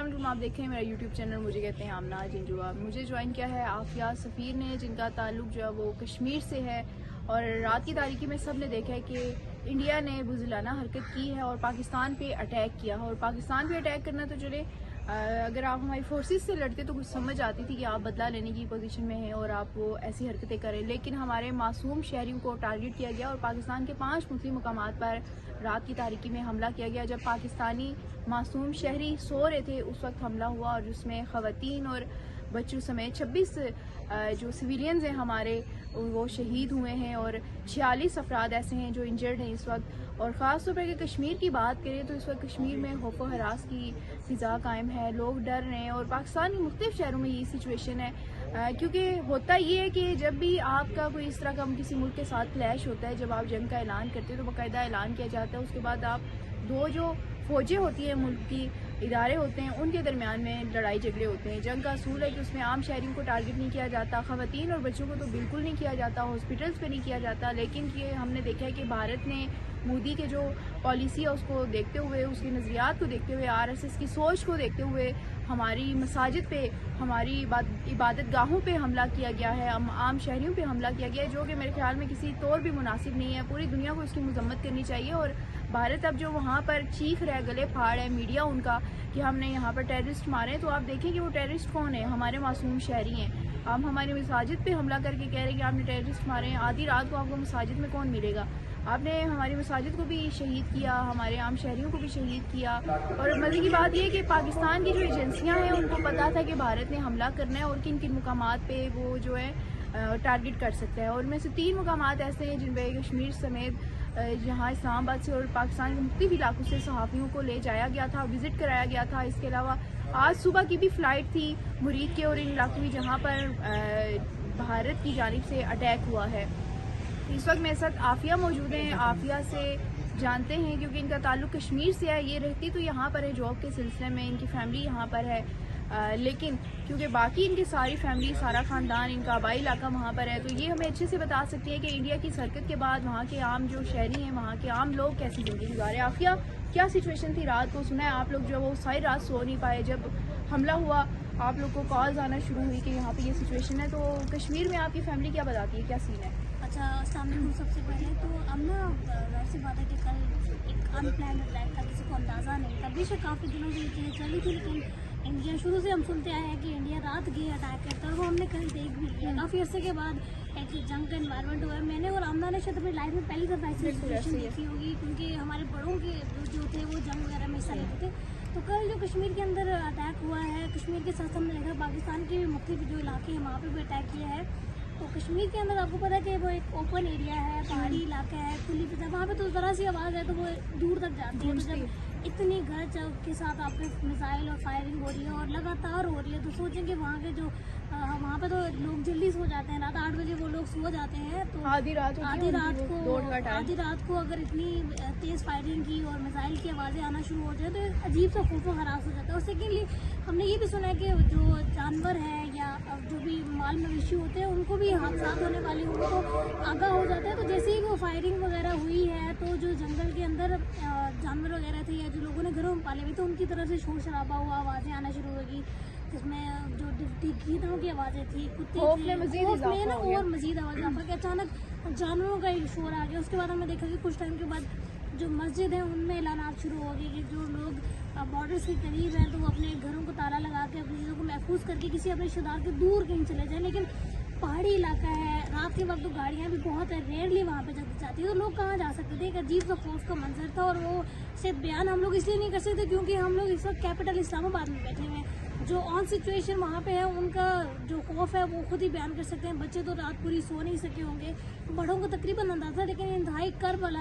السلام علیکم، آپ دیکھیں میرا یوٹیوب چینل، مجھے کہتے ہیں آمنہ جنجوا۔ مجھے جوائن کیا ہے عافیہ سفیر نے، جن کا تعلق جو ہے وہ کشمیر سے ہے، اور رات کی تاریکی میں سب نے دیکھا ہے کہ انڈیا نے بزدلانہ حرکت کی ہے اور پاکستان پہ اٹیک کیا ہے۔ اور پاکستان پہ اٹیک کرنا تو چلے، اگر آپ ہماری فورسز سے لڑتے تو کچھ سمجھ آتی تھی کہ آپ بدلہ لینے کی پوزیشن میں ہیں اور آپ وہ ایسی حرکتیں کریں، لیکن ہمارے معصوم شہریوں کو ٹارگٹ کیا گیا اور پاکستان کے 5 مسلم مقامات پر رات کی تاریکی میں حملہ کیا گیا۔ جب پاکستانی معصوم شہری سو رہے تھے اس وقت حملہ ہوا، اور جس میں خواتین اور بچوں سمیت 26 جو سویلینز ہیں ہمارے وہ شہید ہوئے ہیں، اور 46 افراد ایسے ہیں جو انجرڈ ہیں اس وقت۔ اور خاص طور پر اگر کشمیر کی بات کریں تو اس وقت کشمیر میں خوف و ہراس کی فضا قائم ہے، لوگ ڈر رہے ہیں، اور پاکستان کے مختلف شہروں میں یہ سچویشن ہے، کیونکہ ہوتا یہ ہے کہ جب بھی آپ کا کوئی اس طرح کا کسی ملک کے ساتھ کلیش ہوتا ہے، جب آپ جنگ کا اعلان کرتے ہیں تو باقاعدہ اعلان کیا جاتا ہے، اس کے بعد آپ دو جو فوجیں ہوتی ہیں، ملک کی ادارے ہوتے ہیں، ان کے درمیان میں لڑائی جھگڑے ہوتے ہیں۔ جنگ کا اصول ہے کہ اس میں عام شہریوں کو ٹارگٹ نہیں کیا جاتا، خواتین اور بچوں کو تو بالکل نہیں کیا جاتا، ہاسپٹلز پہ نہیں کیا جاتا، لیکن یہ ہم نے دیکھا ہے کہ بھارت نے مودی کے جو پالیسی ہے اس کو دیکھتے ہوئے، اس کے نظریات کو دیکھتے ہوئے، RSS کی سوچ کو دیکھتے ہوئے ہماری مساجد پہ، ہماری عبادت گاہوں پہ حملہ کیا گیا ہے، عام شہریوں پہ حملہ کیا گیا ہے، جو کہ میرے خیال میں کسی طور بھی مناسب نہیں ہے۔ پوری دنیا کو اس کی مذمت کرنی چاہیے، اور بھارت اب جو وہاں پر چیخ رہا ہے، گلے پھاڑ ہے میڈیا ان کا کہ ہم نے یہاں پر ٹیررسٹ مارے، تو آپ دیکھیں کہ وہ ٹیررسٹ کون ہیں؟ ہمارے معصوم شہری ہیں۔ آپ ہماری مساجد پہ حملہ کر کے کہہ رہے ہیں کہ آپ نے ٹیررسٹ مارے ہیں، آدھی رات کو آپ کو مساجد میں کون ملے گا؟ آپ نے ہماری مساجد کو بھی شہید کیا، ہمارے عام شہریوں کو بھی شہید کیا، اور مزے کی بات یہ ہے کہ پاکستان کی جو ایجنسیاں ہیں ان کو پتہ تھا کہ بھارت نے حملہ کرنا ہے اور کن کن مقامات پہ وہ جو ہے ٹارگٹ کر سکتا ہے، اور میں سے 3 مقامات ایسے ہیں جن پہ کشمیر سمیت جہاں اسلام آباد سے اور پاکستان کے مختلف علاقوں سے صحافیوں کو لے جایا گیا تھا، وزٹ کرایا گیا تھا۔ اس کے علاوہ آج صبح کی بھی فلائٹ تھی مرید کے اور ان علاقوں کی جہاں پر بھارت کی جانب سے اٹیک ہوا ہے۔ اس وقت میرے ساتھ عافیہ موجود ہیں، عافیہ سے جانتے ہیں کیونکہ ان کا تعلق کشمیر سے ہے، یہ رہتی تو یہاں پر ہے جاب کے سلسلے میں، ان کی فیملی یہاں پر ہے، لیکن کیونکہ باقی ان کی ساری فیملی، سارا خاندان، ان کا آبائی علاقہ وہاں پر ہے، تو یہ ہمیں اچھے سے بتا سکتی ہے کہ انڈیا کی حرکت کے بعد وہاں کے عام جو شہری ہیں، وہاں کے عام لوگ کیسی زندگی گزارے۔ عافیہ، کیا سچویشن تھی رات کو؟ سنا ہے آپ لوگ جو وہ ساری رات سو نہیں پائے، جب حملہ ہوا آپ لوگ کو کالز آنا شروع ہوئی کہ یہاں پہ یہ سچویشن ہے، تو کشمیر میں آپ کی فیملی کیا بتاتی ہے، کیا سین ہے؟ اچھا، السلام علیکم۔ سب سے پہلے تو ہم نا ظاہر سی بات ہے کہ کل ایک ان پلان اٹیک تھا، کسی کو اندازہ نہیں تھا، بے شک کافی دنوں سے یہ چیزیں چلی تھی، لیکن انڈیا شروع سے ہم سنتے آئے ہیں کہ انڈیا رات گئی اٹیک کرتا ہے، اور وہ ہم نے کل دیکھ بھی لیا۔ کافی عرصے کے بعد ایک جنگ کا انوائرمنٹ ہوا ہے۔ میں نے اور آمنہ نے شاید اپنی لائف میں پہلی دفعہ ایسی سچویشن دیکھی ہوگی، کیونکہ ہمارے بڑوں کے جو تھے وہ جنگ وغیرہ میں حصہ لیتے تھے۔ تو کل جو کشمیر کے اندر اٹیک ہوا ہے، کشمیر کے ساتھ ہم نے دیکھا پاکستان کے مختلف جو علاقے ہیں وہاں پہ بھی اٹیک کیا ہے۔ تو کشمیر کے اندر آپ کو پتہ ہے کہ وہ ایک اوپن ایریا ہے، پہاڑی علاقہ ہے، کھلی فضا، وہاں پہ تو ذرا سی آواز ہے تو وہ دور تک جاتی ہے۔ تو جب اتنی گرج کے ساتھ آپ کے میزائل اور فائرنگ ہو رہی ہے اور لگاتار ہو رہی ہے، تو سوچیں کہ وہاں کے جو وہاں پہ تو لوگ جلدی سو جاتے ہیں، رات 8 بجے وہ لوگ سو جاتے ہیں، تو آدھی رات کو اگر اتنی تیز فائرنگ کی اور میزائل کی آوازیں آنا شروع ہو جائیں تو ایک عجیب سا خوف و ہراس ہو جاتا ہے۔ اور سیکنڈلی ہم نے یہ بھی سنا ہے کہ جو جانور ہیں یا جو بھی مال مویشی ہوتے ہیں ان کو بھی حادثات ہونے والے ان کو آگاہ ہو جاتا ہے، تو جیسے ہی وہ فائرنگ وغیرہ ہوئی ہے تو جو جنگل کے اندر جانور وغیرہ تھے یا جو لوگوں نے گھروں میں پالے ہوئے تھے ان کی طرف سے شور شرابہ ہوا، آوازیں آنا شروع ہوگی، جس میں جو گیدڑوں کی آوازیں تھیں، کتے میں نا اور مزید آوازیں آ کہ اچانک جانوروں کا ایک شور آ گیا۔ اس کے بعد ہم نے دیکھا کہ کچھ ٹائم کے بعد جو مسجد ہیں ان میں اعلانات شروع ہو گئے کہ جو لوگ بارڈرز کے قریب ہیں تو وہ اپنے گھروں کو تالا لگا کے اپنی چیزوں کو محفوظ کر کے کسی اپنے رشتے دار کے دور کہیں چلے جائیں، لیکن پہاڑی علاقہ ہے، رات کے وقت تو گاڑیاں بھی بہت ہیں، ریئرلی وہاں پہ جاتی ہیں، تو لوگ کہاں جا سکتے تھے؟ ایک عجیب سا خوف کا منظر تھا، اور وہ صرف بیان ہم لوگ اس لیے نہیں کر سکتے کیونکہ ہم لوگ اس وقت کیپٹل اسلام آباد میں بیٹھے ہوئے ہیں۔ جو آن سچویشن وہاں پہ ہے ان کا جو خوف ہے وہ خود ہی بیان کر سکتے ہیں۔ بچے تو رات پوری سو نہیں سکے ہوں گے، بڑوں کو تقریباً اندازہ، لیکن انتہائی کرب والا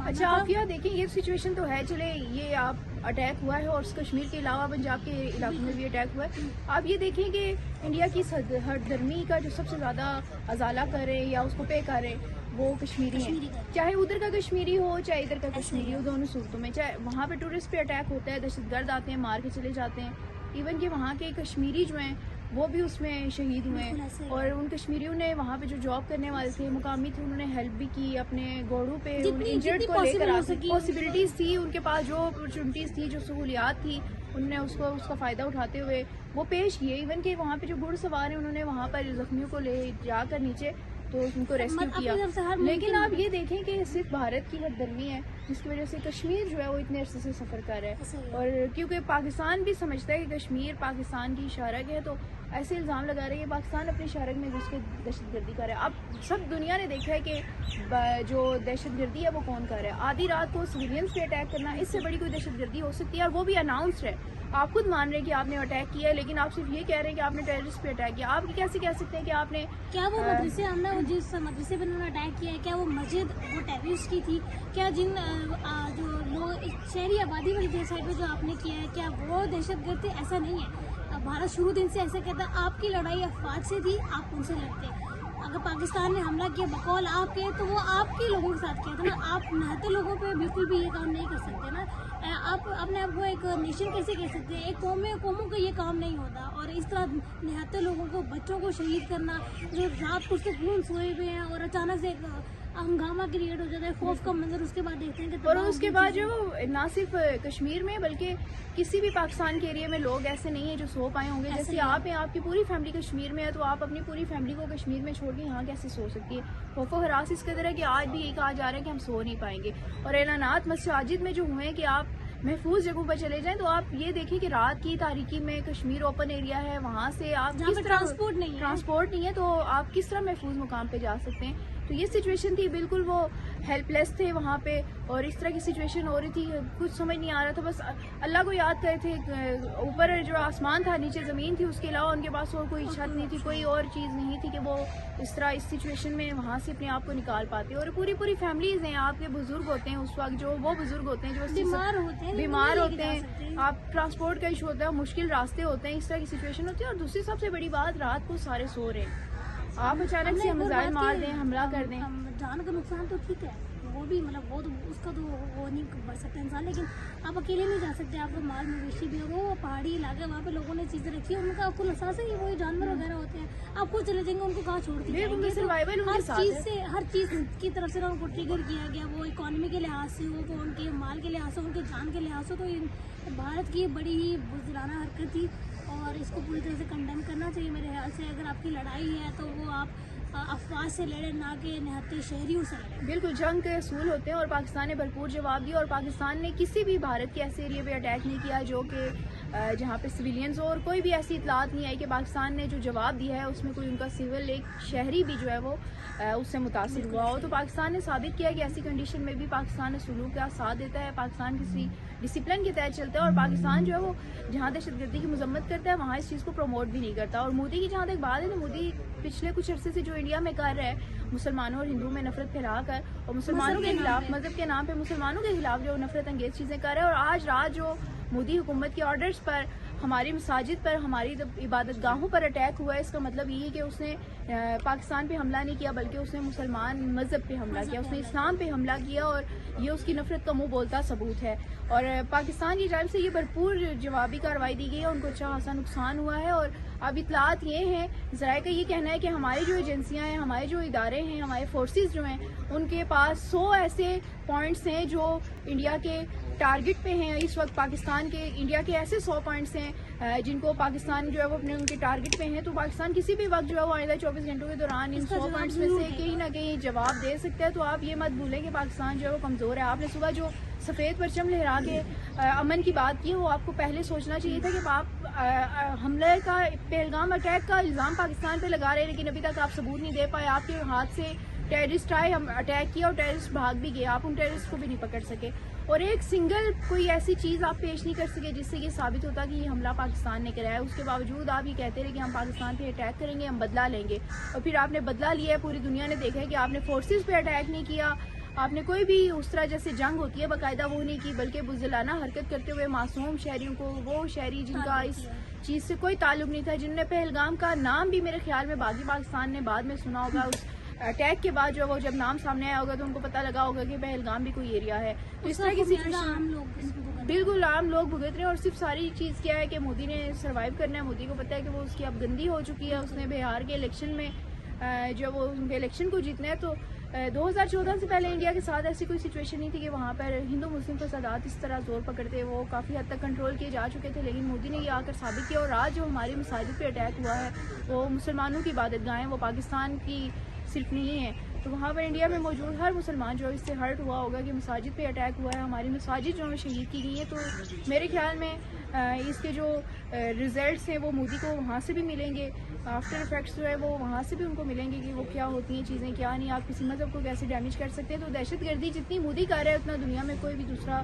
اچھا عافیہ، دیکھیں یہ سچویشن تو ہے، چلے یہ آپ اٹیک ہوا ہے اور کشمیر کے علاوہ پنجاب کے علاقوں میں بھی اٹیک ہوا ہے، آپ یہ دیکھیں کہ انڈیا کی ہر درمی کا جو سب سے زیادہ ازالہ کرے یا اس کو پے کرے وہ کشمیری ہیں، چاہے ادھر کا کشمیری ہو چاہے ادھر کا کشمیری ہو، دونوں صورتوں میں، چاہے وہاں پہ ٹورسٹ پہ اٹیک ہوتا ہے، دہشت گرد آتے ہیں مار کے چلے جاتے ہیں، ایون کہ وہاں کے کشمیری جو ہیں وہ بھی اس میں شہید ہوئے ہیں، اور ان کشمیریوں نے وہاں پہ جو جاب کرنے والے تھے، مقامی تھے، انہوں نے ہیلپ بھی کی اپنے گوڑوں پہ، انجرڈ کو لے کر پاسبلٹیز تھی ان کے پاس، جو اپرچونیٹیز تھی، جو سہولیات تھی انہوں نے اس کا فائدہ اٹھاتے ہوئے وہ پیش کیے. ایون کہ وہاں پہ جو گھڑ سوار ہیں انہوں نے وہاں پر زخمیوں کو لے جا کر نیچے تو ان کو ریسکیو کیا. لیکن آپ یہ دیکھیں کہ صرف بھارت کی ہردرمی ہے جس کی وجہ سے کشمیر جو ہے وہ اتنے عرصے سے سفر کر رہا ہے. اور کیونکہ پاکستان بھی سمجھتا ہے کہ کشمیر پاکستان کی شارک ہے تو ایسے الزام لگا رہے ہیں کہ پاکستان اپنی شارک میں گھس کے دہشت گردی کر رہا ہے. اب سب دنیا نے دیکھا ہے کہ جو دہشت گردی ہے وہ کون کر رہا ہے. آدھی رات کو سویلینس پہ اٹیک کرنا اس سے بڑی کوئی دہشت گردی ہو سکتی ہے اور وہ بھی اناؤنسڈ ہے. آپ خود مان رہے ہیں کہ آپ نے اٹیک کیا ہے لیکن آپ صرف یہ کہہ رہے ہیں کہ آپ نے ٹیررسٹ پہ اٹیک کیا. آپ کیسے کہہ سکتے ہیں کہ آپ نے کیا وہ مدرسے ہم نے جس مدرسے پہ انہوں نے اٹیک کیا ہے کیا وہ مسجد وہ ٹیررسٹ کی تھی؟ کیا جن جو لوگ شہری آبادی والی سائڈ پہ جو آپ نے کیا ہے کیا وہ دہشت گرد تھے؟ ایسا نہیں ہے. بھارت شروع دن سے ایسا کہتا ہے آپ کی لڑائی افواج سے تھی, آپ ان سے لڑتے. اگر پاکستان نے حملہ کیا بقول آپ کے تو وہ آپ کے لوگوں کے ساتھ کیا تھا نا. آپ نہتے لوگوں پہ بالکل بھی یہ کام نہیں کر سکتے نا. آپ اپنے آپ کو ایک نیشن کیسے کہہ سکتے ہیں؟ ایک قوموں کا یہ کام نہیں ہوتا. اور اس طرح نہتے لوگوں کو بچوں کو شہید کرنا جو رات کو سکون سوئے ہوئے ہیں اور اچانک سے ایک ہنگامہ کریٹ ہو جاتا ہے, خوف کا منظر اس کے بعد دیکھتے ہیں کہ اور اس کے بعد جو نہ صرف کشمیر میں بلکہ کسی بھی پاکستان کے ایریا میں لوگ ایسے نہیں ہیں جو سو پائے ہوں گے. جیسے آپ ہیں, آپ کی پوری فیملی کشمیر میں ہے تو آپ اپنی پوری فیملی کو کشمیر میں چھوڑ کے یہاں کیسے سو سکتی ہے؟ خوف و ہراس اس قدر ہے کہ آج بھی یہ کہا جا رہا ہے کہ ہم سو نہیں پائیں گے. اور اعلانات مساجد میں جو ہوئے ہیں کہ آپ محفوظ جگہوں پر چلے جائیں تو آپ یہ دیکھیں کہ رات کی تاریکی میں کشمیر اوپن ایریا ہے, وہاں سے آپ کس طرح ٹرانسپورٹ نہیں ہے تو آپ کس طرح محفوظ مقام پہ جا سکتے ہیں؟ تو یہ سچویشن تھی, بالکل وہ ہیلپ لیس تھے وہاں پہ اور اس طرح کی سچویشن ہو رہی تھی, کچھ سمجھ نہیں آ رہا تھا. بس اللہ کو یاد کرے تھے. اوپر جو آسمان تھا نیچے زمین تھی, اس کے علاوہ ان کے پاس اور کوئی چھت نہیں تھی, کوئی اور چیز نہیں تھی کہ وہ اس طرح اس سچویشن میں وہاں سے اپنے آپ کو نکال پاتے. اور پوری فیملیز ہیں, آپ کے بزرگ ہوتے ہیں اس وقت, جو وہ بزرگ ہوتے ہیں جو بیمار ہوتے ہیں, آپ ٹرانسپورٹ کا ایشو ہوتا ہے, مشکل راستے ہوتے ہیں, اس طرح کی سچویشن ہوتی ہے. اور دوسری سب سے بڑی بات, رات کو سارے سو رہے ہیں, آپ اچانک سے میزائل مار دیں, حملہ کر دیں. جان کا نقصان تو ٹھیک ہے, وہ بھی مطلب وہ تو اس کا تو وہ نہیں بڑھ سکتا انسان, لیکن آپ اکیلے نہیں جا سکتے. آپ کو مال مویشی بھی ہو, وہ پہاڑی علاقے وہاں پہ لوگوں نے چیزیں رکھی ہیں, ان کا آپ کو احساس ہے کہ وہ جانور وغیرہ ہوتے ہیں, آپ خود چلے جائیں گے ان کو کہاں چھوڑ دیں گے. ہر چیز کی طرف سے ان کو ٹریگر کیا گیا, وہ اکانومی کے لحاظ سے ہو, وہ ان کے مال کے لحاظ سے, ان کے جان کے لحاظ سے. تو بھارت کی بڑی ہی بزدلانہ حرکت تھی اور اس کو پوری طرح سے کنڈیم کرنا چاہیے میرے خیال سے. اگر آپ کی لڑائی ہے تو وہ آپ افواج سے لڑے, نہ کہ نہتے شہریوں سے لڑے. بالکل جنگ کے اصول ہوتے ہیں اور پاکستان نے بھرپور جواب دیا. اور پاکستان نے کسی بھی بھارت کے ایسے ایریا پہ اٹیک نہیں کیا جو کہ جہاں پہ سویلینز ہو, اور کوئی بھی ایسی اطلاعات نہیں آئی کہ پاکستان نے جو جواب دیا ہے اس میں کوئی ان کا سول ایک شہری بھی جو ہے وہ اس سے متاثر ہوا ہو. تو پاکستان نے ثابت کیا کہ ایسی کنڈیشن میں بھی پاکستان نے سلوک کا ساتھ دیتا ہے, پاکستان کسی ڈسپلن کے تحت چلتا ہے, اور پاکستان جو ہے وہ جہاں دہشت گردی کی مذمت کرتا ہے وہاں اس چیز کو پروموٹ بھی نہیں کرتا. اور مودی کی جہاں تک بات ہے تو مودی پچھلے کچھ عرصے سے جو انڈیا میں کر رہا ہے مسلمانوں اور ہندوؤں میں نفرت پھیلا کر اور مسلمانوں کے خلاف, مذہب کے نام پہ مسلمانوں کے خلاف جو نفرت انگیز چیزیں کر رہا ہے. اور آج رات جو مودی حکومت کے آرڈرز پر ہماری مساجد پر, ہماری عبادت گاہوں پر اٹیک ہوا ہے, اس کا مطلب یہ ہے کہ اس نے پاکستان پہ حملہ نہیں کیا بلکہ اس نے مسلمان مذہب پہ حملہ کیا, اس نے اسلام پہ حملہ کیا, اور یہ اس کی نفرت کا منہ بولتا ثبوت ہے. اور پاکستان کی جانب سے یہ بھرپور جوابی کارروائی دی گئی ہے, ان کو اچھا خاصا نقصان ہوا ہے. اور اب اطلاعات یہ ہیں, ذرائع کا یہ کہنا ہے کہ ہماری جو ایجنسیاں ہیں, ہمارے جو ادارے ہیں, ہمارے فورسز جو ہیں, ان کے پاس 100 ایسے پوائنٹس ہیں جو انڈیا کے ٹارگٹ پہ ہیں. اس وقت پاکستان کے انڈیا کے ایسے 100 پوائنٹس ہیں جن کو پاکستان جو ہے وہ اپنے ان کے ٹارگٹ پہ ہیں. تو پاکستان کسی بھی وقت جو ہے وہ آئندہ 24 گھنٹوں کے دوران ان 100 پوائنٹس میں سے کہیں نہ کہیں جواب دے سکتا ہے. تو آپ یہ مت بھولیں کہ پاکستان جو ہے وہ کمزور ہے. آپ نے صبح جو سفید پرچم لہرا کے امن کی بات کی, وہ آپ کو پہلے سوچنا چاہیے تھا کہ آپ حملے کا, پہلگام اٹیک کا الزام پاکستان پہ لگا رہے ہیں لیکن ابھی تک آپ ثبوت نہیں دے پائے. آپ کے ہاتھ سے ٹیررسٹ آئے, ہم اٹیک کیا اور ٹیررسٹ بھاگ بھی گئے, آپ ان ٹیررسٹ کو بھی نہیں پکڑ سکے. اور ایک سنگل کوئی ایسی چیز آپ پیش نہیں کر سکے جس سے یہ ثابت ہوتا کہ یہ حملہ پاکستان نے کرایا. اس کے باوجود آپ یہ کہتے رہے کہ ہم پاکستان پہ اٹیک کریں گے, ہم بدلہ لیں گے, اور پھر آپ نے بدلہ لیا ہے. پوری دنیا نے دیکھا ہے کہ آپ نے فورسز پہ اٹیک نہیں کیا, آپ نے کوئی بھی اس طرح جیسے جنگ ہوتی ہے باقاعدہ وہ نہیں کی, بلکہ بزدلانہ حرکت کرتے ہوئے معصوم شہریوں کو, وہ شہری جن کا اس چیز سے کوئی تعلق نہیں تھا, جنہوں نے پہلگام کا نام بھی میرے خیال میں باقی پاکستان نے بعد میں سنا ہوگا, اس اٹیک کے بعد جو وہ جب نام سامنے آیا ہوگا تو ان کو پتہ لگا ہوگا کہ پہلگام بھی کوئی ایریا ہے. تو اس طرح کی سچویشن بالکل عام لوگ بھگت رہے ہیں. اور صرف ساری چیز کیا ہے کہ مودی نے سروائیو کرنا ہے. مودی کو پتہ ہے کہ وہ اس کی اب گندی ہو چکی ہے, اس نے بہار کے الیکشن میں جو وہ ان کے الیکشن کو جیتنا ہے, تو 2014 سے پہلے انڈیا کے ساتھ ایسی کوئی سچویشن نہیں تھی کہ وہاں پر ہندو مسلم فسادات اس طرح زور پکڑتے، وہ کافی حد تک کنٹرول کیے جا چکے تھے، لیکن مودی نے یہ آ کر ثابت کیا. اور آج جو ہماری مساجد پہ اٹیک ہوا ہے وہ مسلمانوں کی عبادت گاہیں، وہ پاکستان کی صرف نہیں ہیں. تو وہاں پر انڈیا میں موجود ہر مسلمان جو اس سے ہرٹ ہوا ہوگا کہ مساجد پہ اٹیک ہوا ہے، ہماری مساجد جو ہے شہید کی گئی ہیں. تو میرے خیال میں اس کے جو ریزلٹس ہیں وہ مودی کو وہاں سے بھی ملیں گے، آفٹر افیکٹس جو ہے وہ وہاں سے بھی ان کو ملیں گے کہ وہ کیا ہوتی ہیں چیزیں، کیا نہیں، آپ کسی مذہب کو کیسے ڈیمیج کر سکتے ہیں. تو دہشت گردی جتنی مودی کر رہا ہے اتنا دنیا میں کوئی بھی دوسرا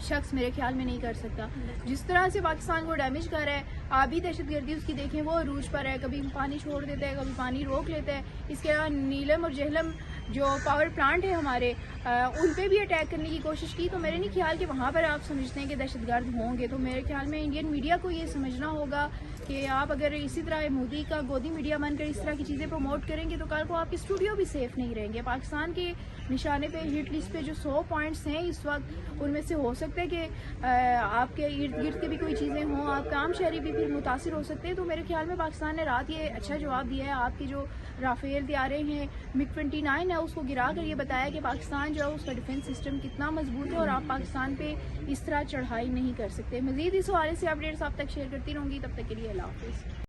شخص میرے خیال میں نہیں کر سکتا. جس طرح سے پاکستان کو ڈیمیج کر رہا ہے، آبی دہشت گردی اس کی دیکھیں وہ عروج پر ہے، کبھی پانی چھوڑ دیتا ہے، کبھی پانی روک لیتا ہے. اس کے علاوہ نیلم اور جہلم جو پاور پلانٹ ہیں ہمارے، ان پہ بھی اٹیک کرنے کی کوشش کی. تو میرے نہیں خیال کہ وہاں پر آپ سمجھتے ہیں کہ دہشت گرد ہوں گے. تو میرے خیال میں انڈین میڈیا کو یہ سمجھنا ہوگا کہ آپ اگر اسی طرح مودی کا گودی میڈیا بن کر اس طرح کی چیزیں پروموٹ کریں گے تو کل کو آپ کے اسٹوڈیو بھی سیف نہیں رہیں گے. پاکستان کے نشانے پہ ہٹ لسٹ پہ جو 100 پوائنٹس ہیں اس وقت، ان میں سے ہو سکتا ہے کہ آپ کے ارد گرد کے بھی کوئی چیزیں ہوں، آپ کا عام شہری بھی پھر متاثر ہو سکتے ہیں. تو میرے خیال میں پاکستان نے رات یہ اچھا جواب دیا ہے. آپ کی جو رافیل طیارے ہیں MiG 29 ہے، اس کو گرا کر یہ بتایا کہ پاکستان جو ہے اس کا ڈیفنس سسٹم کتنا مضبوط ہے اور آپ پاکستان پہ اس طرح چڑھائی نہیں کر سکتے. مزید اس حوالے سے اپڈیٹس آپ تک شیئر کرتی رہوں گی. تب تک کے لیے اللہ حافظ.